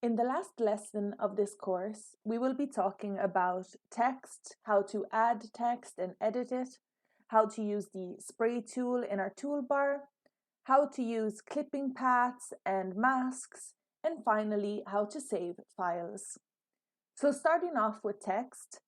In the last lesson of this course, we will be talking about text, how to add text and edit it, how to use the spray tool in our toolbar, how to use clipping paths and masks, and finally, how to save files. So starting off with text,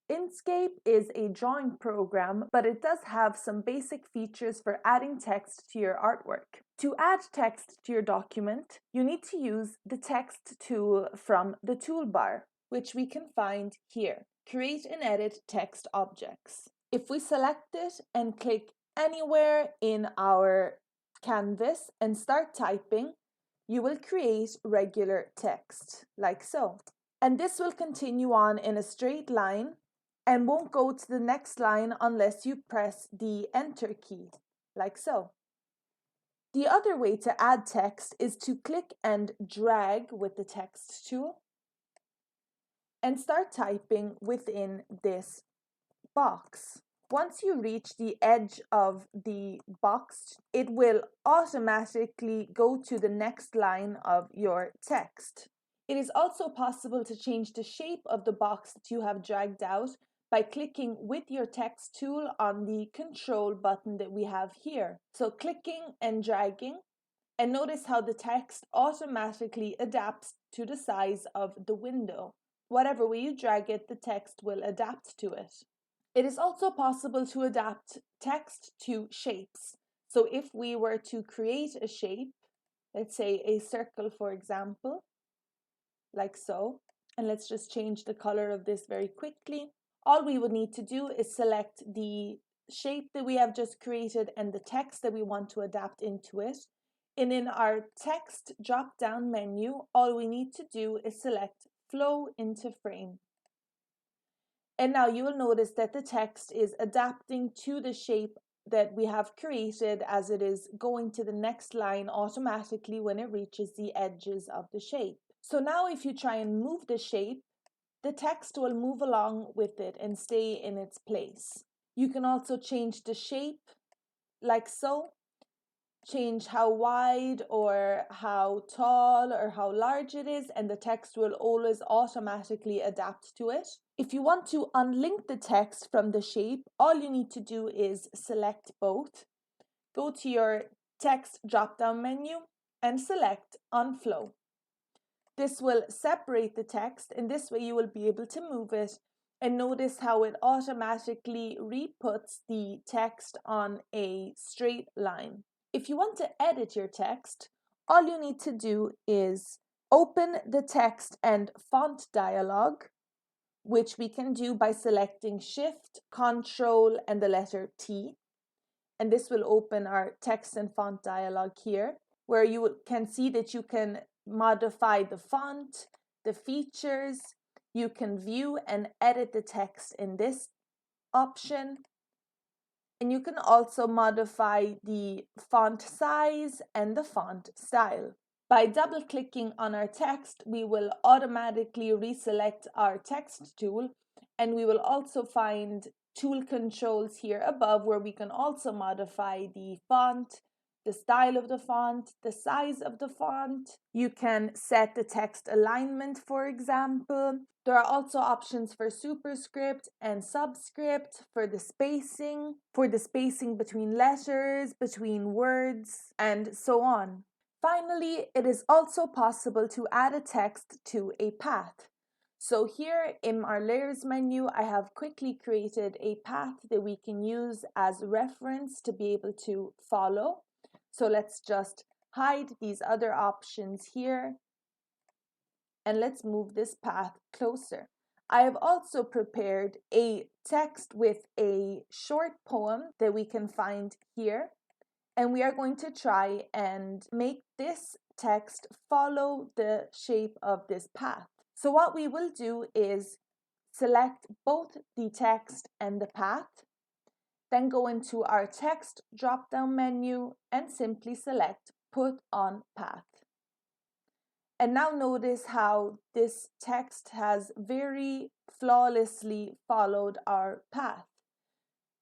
Inkscape is a drawing program, but it does have some basic features for adding text to your artwork. To add text to your document, you need to use the text tool from the toolbar, which we can find here. Create and edit text objects. If we select it and click anywhere in our canvas and start typing, you will create regular text, like so. And this will continue on in a straight line and won't go to the next line unless you press the Enter key, like so. The other way to add text is to click and drag with the text tool and start typing within this box. Once you reach the edge of the box, it will automatically go to the next line of your text. It is also possible to change the shape of the box that you have dragged out by clicking with your text tool on the control button that we have here. So clicking and dragging, and notice how the text automatically adapts to the size of the window. Whatever way you drag it, the text will adapt to it. It is also possible to adapt text to shapes. So if we were to create a shape, let's say a circle, for example, like so, and let's just change the color of this very quickly. All we would need to do is select the shape that we have just created and the text that we want to adapt into it. And in our text drop-down menu, all we need to do is select Flow into Frame. And now you will notice that the text is adapting to the shape that we have created as it is going to the next line automatically when it reaches the edges of the shape. So now if you try and move the shape, the text will move along with it and stay in its place. You can also change the shape like so, change how wide or how tall or how large it is, and the text will always automatically adapt to it. If you want to unlink the text from the shape, all you need to do is select both. Go to your text drop-down menu and select Unflow. This will separate the text, and this way you will be able to move it, and notice how it automatically re-puts the text on a straight line. If you want to edit your text, all you need to do is open the text and font dialog, which we can do by selecting Shift, Control, and the letter T. And this will open our text and font dialog here, where you can see that you can modify the font, the features. You can view and edit the text in this option. And you can also modify the font size and the font style. By double-clicking on our text, we will automatically reselect our text tool, and we will also find tool controls here above where we can also modify the font, the style of the font, the size of the font. You can set the text alignment, for example. There are also options for superscript and subscript, for the spacing between letters, between words, and so on. Finally, it is also possible to add a text to a path. So here in our layers menu, I have quickly created a path that we can use as reference to be able to follow. So let's just hide these other options here, and let's move this path closer. I have also prepared a text with a short poem that we can find here, and we are going to try and make this text follow the shape of this path. So what we will do is select both the text and the path, then go into our text drop-down menu and simply select Put on Path. And now notice how this text has very flawlessly followed our path.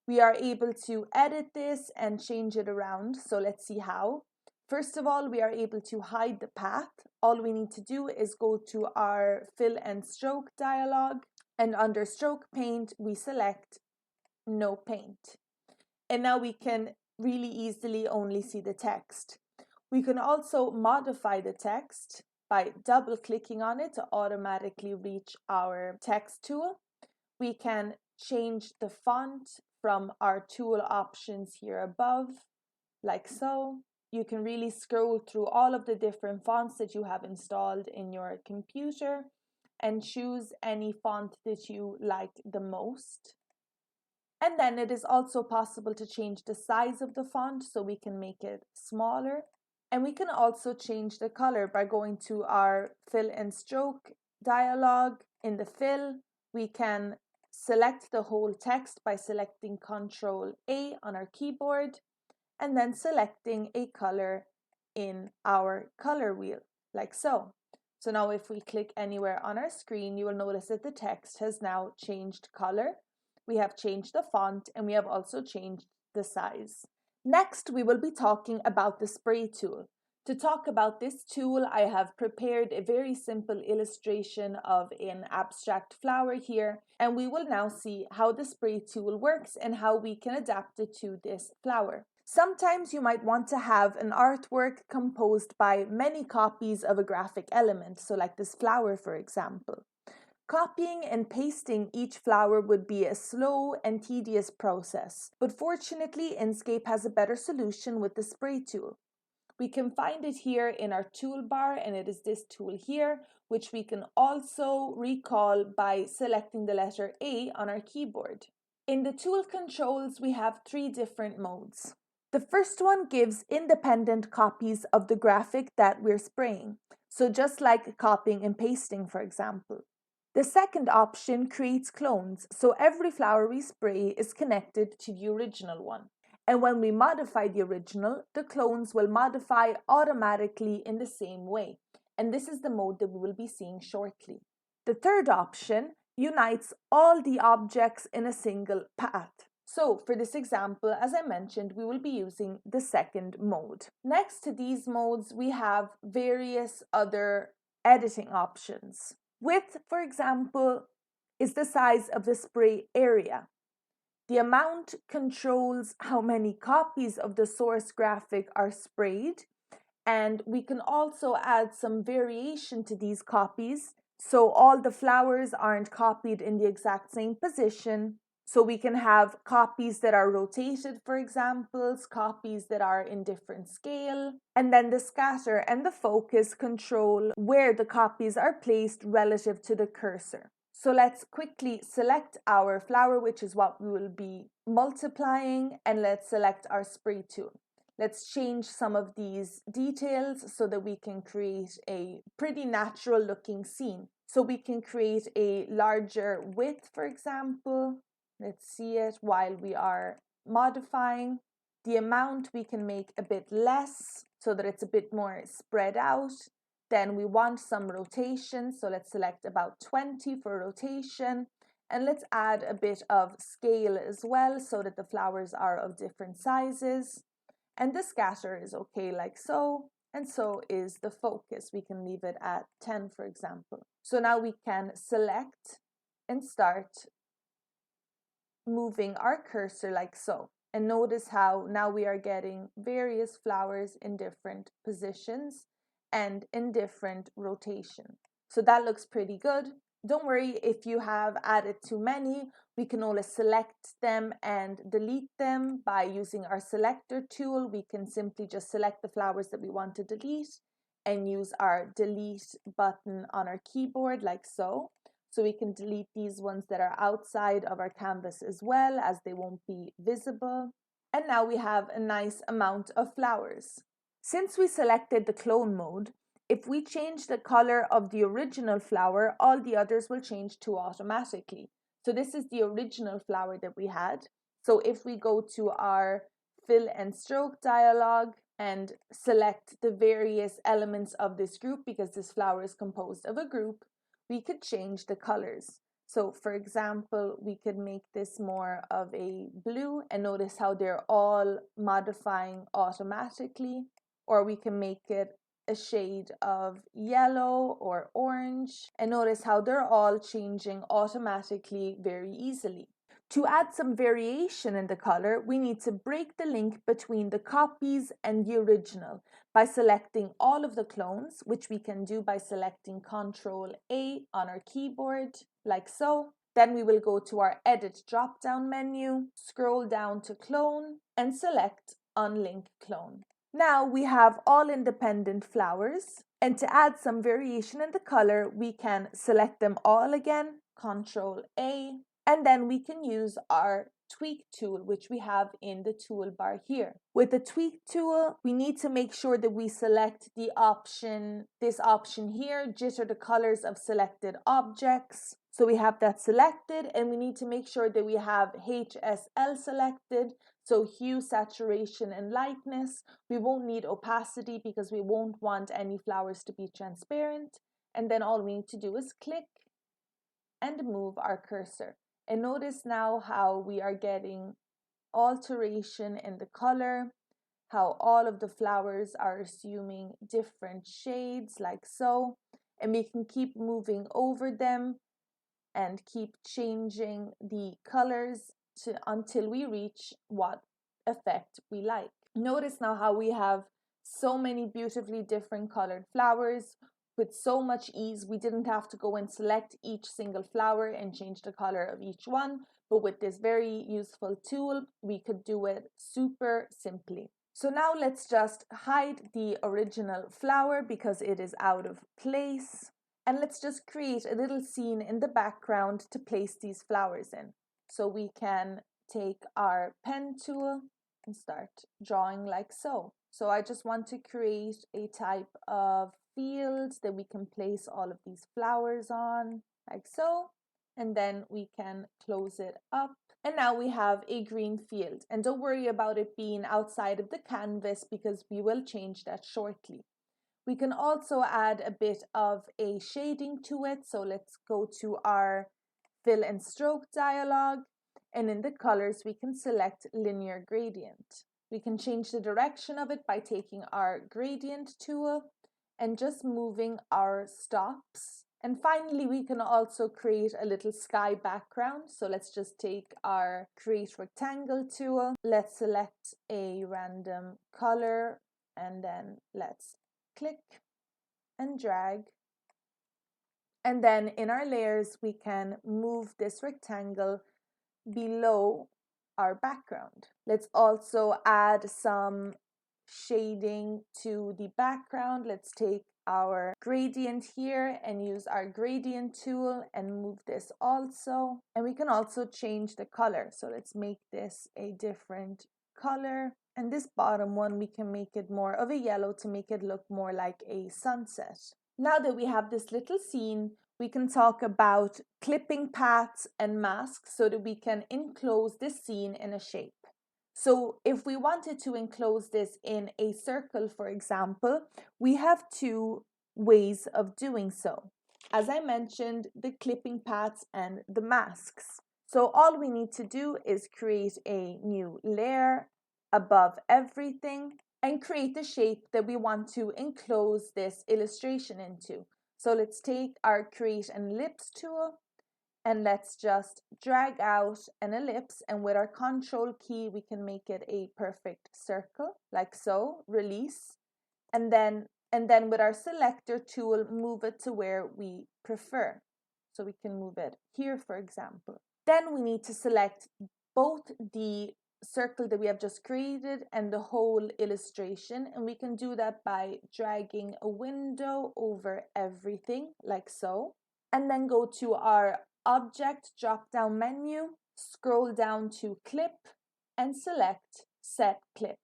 We are able to edit this and change it around. So let's see how. First of all, we are able to hide the path. All we need to do is go to our fill and stroke dialog, and under stroke paint, we select no paint. And now we can really easily only see the text. We can also modify the text by double clicking on it to automatically reach our text tool. We can change the font from our tool options here above, like so. You can really scroll through all of the different fonts that you have installed in your computer and choose any font that you like the most. And then it is also possible to change the size of the font, so we can make it smaller. And we can also change the color by going to our fill and stroke dialog. In the fill, we can select the whole text by selecting Ctrl A on our keyboard and then selecting a color in our color wheel, like so. So now if we click anywhere on our screen, you will notice that the text has now changed color. We have changed the font and we have also changed the size. Next, we will be talking about the spray tool. To talk about this tool, I have prepared a very simple illustration of an abstract flower here, and we will now see how the spray tool works and how we can adapt it to this flower. Sometimes you might want to have an artwork composed by many copies of a graphic element, so like this flower, for example. Copying and pasting each flower would be a slow and tedious process, but fortunately Inkscape has a better solution with the spray tool. We can find it here in our toolbar, and it is this tool here, which we can also recall by selecting the letter A on our keyboard. In the tool controls, we have 3 different modes. The first one gives independent copies of the graphic that we're spraying, so just like copying and pasting, for example. The second option creates clones, so every flower we spray is connected to the original one. And when we modify the original, the clones will modify automatically in the same way. And this is the mode that we will be seeing shortly. The third option unites all the objects in a single path. So for this example, as I mentioned, we will be using the second mode. Next to these modes, we have various other editing options. Width, for example, is the size of the spray area. The amount controls how many copies of the source graphic are sprayed, and we can also add some variation to these copies, so all the flowers aren't copied in the exact same position. So we can have copies that are rotated, for example, copies that are in different scale, and then the scatter and the focus control where the copies are placed relative to the cursor. So let's quickly select our flower, which is what we will be multiplying, and let's select our spray tool. Let's change some of these details so that we can create a pretty natural looking scene. So we can create a larger width, for example. Let's see it while we are modifying. The amount we can make a bit less so that it's a bit more spread out. Then we want some rotation, so let's select about 20 for rotation. And let's add a bit of scale as well so that the flowers are of different sizes. And the scatter is okay like so, and so is the focus. We can leave it at 10, for example. So now we can select and start moving our cursor like so. And notice how now we are getting various flowers in different positions and in different rotation. So that looks pretty good. Don't worry if you have added too many. We can always select them and delete them by using our selector tool. We can simply just select the flowers that we want to delete and use our delete button on our keyboard like so. So we can delete these ones that are outside of our canvas as well, as they won't be visible. And now we have a nice amount of flowers. Since we selected the clone mode, if we change the color of the original flower, all the others will change too automatically. So this is the original flower that we had. So if we go to our fill and stroke dialog and select the various elements of this group, because this flower is composed of a group, we could change the colors. So for example, we could make this more of a blue, and notice how they're all modifying automatically. or we can make it a shade of yellow or orange. And notice how they're all changing automatically very easily. To add some variation in the color, we need to break the link between the copies and the original by selecting all of the clones, which we can do by selecting Ctrl A on our keyboard, like so. Then we will go to our Edit drop-down menu, scroll down to Clone, and select Unlink Clone. Now we have all independent flowers, and to add some variation in the color, we can select them all again, Ctrl A, and then we can use our tweak tool, which we have in the toolbar here. With the tweak tool, we need to make sure that we select this option here, jitter the colors of selected objects. So we have that selected, and we need to make sure that we have HSL selected, so hue, saturation, and lightness. We won't need opacity because we won't want any flowers to be transparent. And then all we need to do is click and move our cursor. And notice now how we are getting alteration in the color, how all of the flowers are assuming different shades like so. And we can keep moving over them and keep changing the colors until we reach what effect we like. Notice now how we have so many beautifully different colored flowers with so much ease. We didn't have to go and select each single flower and change the color of each one, but with this very useful tool, we could do it super simply. So now let's just hide the original flower because it is out of place. And let's just create a little scene in the background to place these flowers in. So we can take our pen tool and start drawing like so. So I just want to create a type of field that we can place all of these flowers on, like so. And then we can close it up. And now we have a green field. And don't worry about it being outside of the canvas because we will change that shortly. We can also add a bit of a shading to it. So let's go to our fill and stroke dialog. And in the colors, we can select linear gradient. We can change the direction of it by taking our gradient tool and just moving our stops. And finally, we can also create a little sky background. So let's just take our create rectangle tool. Let's select a random color and then let's click and drag. And then in our layers, we can move this rectangle below our background. Let's also add some shading to the background. Let's take our gradient here and use our gradient tool and move this also. And we can also change the color. So let's make this a different color. And this bottom one, we can make it more of a yellow to make it look more like a sunset. Now that we have this little scene, we can talk about clipping paths and masks so that we can enclose this scene in a shape. So if we wanted to enclose this in a circle, for example, we have two ways of doing so. As I mentioned, the clipping paths and the masks. So all we need to do is create a new layer above everything and create the shape that we want to enclose this illustration into. So let's take our create an ellipse tool and let's just drag out an ellipse, and with our control key we can make it a perfect circle like so, release, and then with our selector tool move it to where we prefer. So we can move it here, for example. Then we need to select both the circle that we have just created and the whole illustration, and we can do that by dragging a window over everything like so, and then go to our object drop down menu, scroll down to clip and select set clip.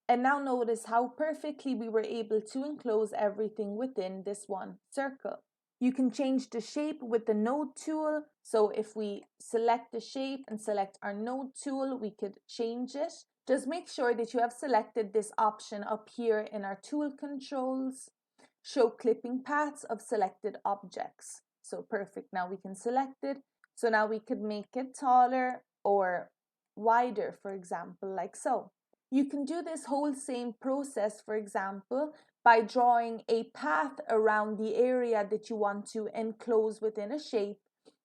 And now notice how perfectly we were able to enclose everything within this one circle. You can change the shape with the node tool. So if we select the shape and select our node tool, we could change it. Just make sure that you have selected this option up here in our tool controls. Show clipping paths of selected objects. So perfect, now we can select it. So now we could make it taller or wider, for example, like so. You can do this whole same process, for example, by drawing a path around the area that you want to enclose within a shape,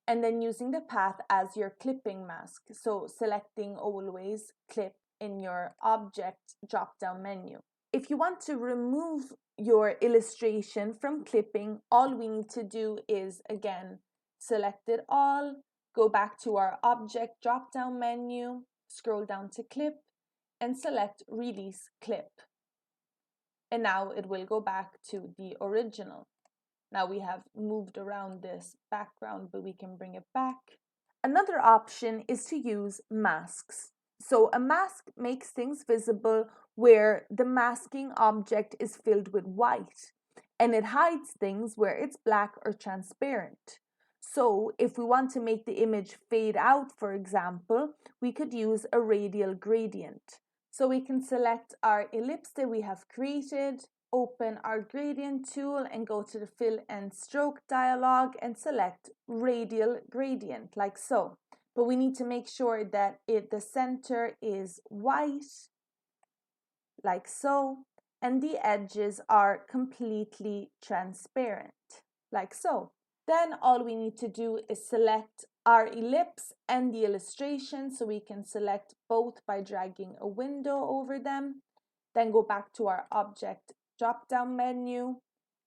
and then using the path as your clipping mask. So selecting always clip in your object drop-down menu. If you want to remove your illustration from clipping, all we need to do is, again, select it all, go back to our object drop-down menu, scroll down to clip, and select release clip. And now it will go back to the original. Now we have moved around this background, but we can bring it back. Another option is to use masks. So a mask makes things visible where the masking object is filled with white, and it hides things where it's black or transparent. So if we want to make the image fade out, for example, we could use a radial gradient. So we can select our ellipse that we have created, open our gradient tool and go to the fill and stroke dialog and select radial gradient, like so. But we need to make sure that the center is white, like so, and the edges are completely transparent, like so. Then all we need to do is select our ellipse and the illustration, so we can select both by dragging a window over them. Then go back to our object drop-down menu,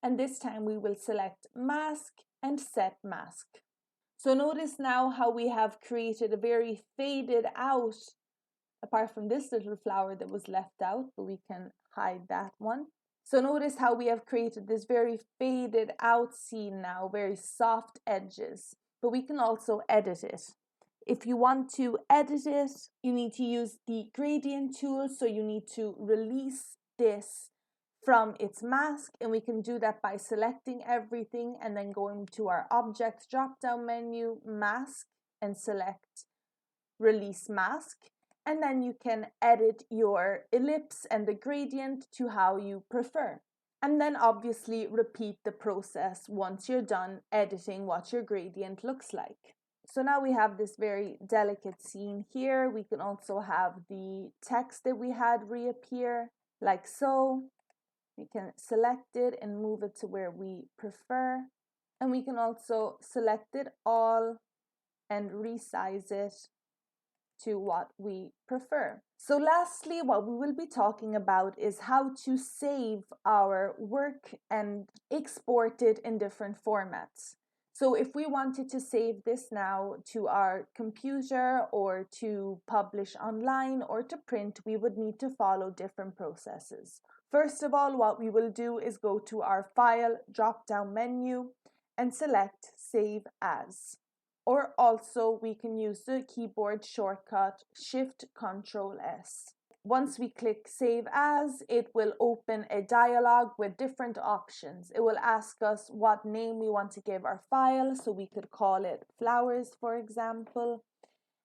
and this time we will select mask and set mask. So notice now how we have created a very faded out, apart from this little flower that was left out, but we can hide that one. So notice how we have created this very faded out scene now, very soft edges, but we can also edit it. If you want to edit it, you need to use the gradient tool, so you need to release this from its mask, and we can do that by selecting everything and then going to our object drop-down menu, mask, and select release mask. And then you can edit your ellipse and the gradient to how you prefer. And then obviously repeat the process once you're done editing what your gradient looks like. So now we have this very delicate scene here. We can also have the text that we had reappear, like so. We can select it and move it to where we prefer. And we can also select it all and resize it to what we prefer. So lastly, what we will be talking about is how to save our work and export it in different formats. So if we wanted to save this now to our computer or to publish online or to print, we would need to follow different processes. First of all, what we will do is go to our File drop-down menu and select Save As. Or also we can use the keyboard shortcut Shift-Control-S. Once we click Save As, it will open a dialog with different options. It will ask us what name we want to give our file, so we could call it Flowers, for example.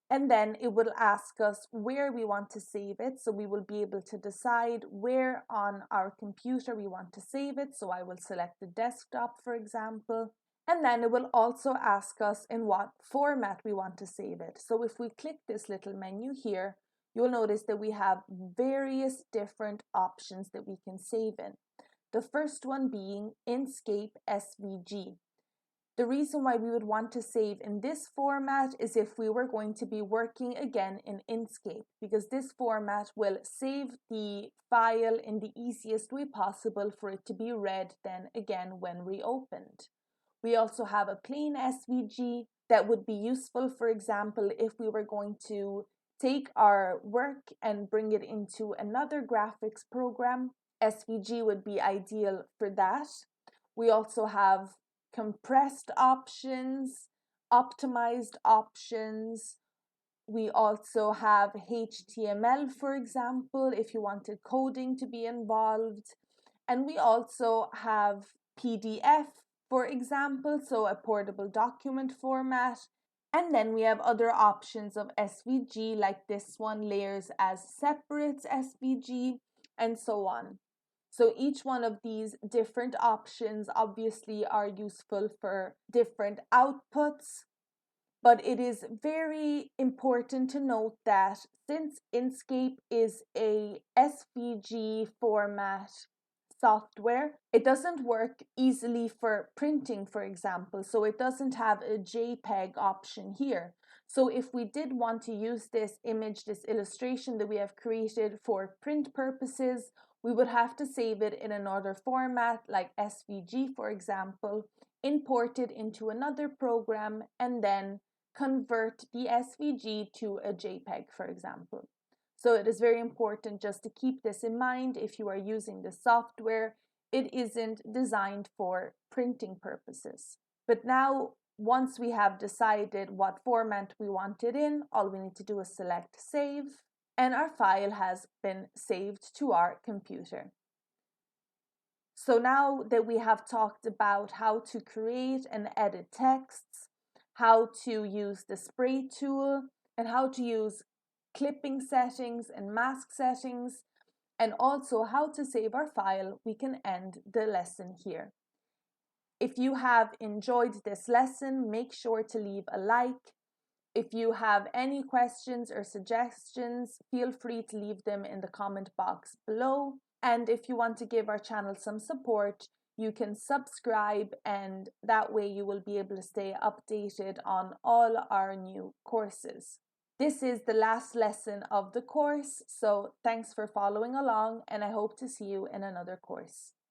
And then it will ask us where we want to save it, so we will be able to decide where on our computer we want to save it. So I will select the desktop, for example. And then it will also ask us in what format we want to save it. So if we click this little menu here, you'll notice that we have various different options that we can save in. The first one being Inkscape SVG. The reason why we would want to save in this format is if we were going to be working again in Inkscape, because this format will save the file in the easiest way possible for it to be read then again when reopened. We also have a plain SVG that would be useful, for example, if we were going to take our work and bring it into another graphics program. SVG would be ideal for that. We also have compressed options, optimized options. We also have HTML, for example, if you wanted coding to be involved. And we also have PDF, for example, so a portable document format. And then we have other options of SVG, like this one, layers as separate SVG, and so on. So each one of these different options obviously are useful for different outputs. But it is very important to note that since Inkscape is a SVG format software, it doesn't work easily for printing, for example. So it doesn't have a JPEG option here. So if we did want to use this image, this illustration that we have created for print purposes, we would have to save it in another format like SVG, for example, import it into another program, and then convert the SVG to a JPEG, for example. So it is very important just to keep this in mind if you are using the software. It isn't designed for printing purposes. But now, once we have decided what format we want it in, all we need to do is select save, and our file has been saved to our computer. So now that we have talked about how to create and edit texts, how to use the spray tool, and how to use clipping settings and mask settings, and also how to save our file, we can end the lesson here. If you have enjoyed this lesson, make sure to leave a like. If you have any questions or suggestions, feel free to leave them in the comment box below. And if you want to give our channel some support, you can subscribe, and that way you will be able to stay updated on all our new courses. This is the last lesson of the course, so thanks for following along, and I hope to see you in another course.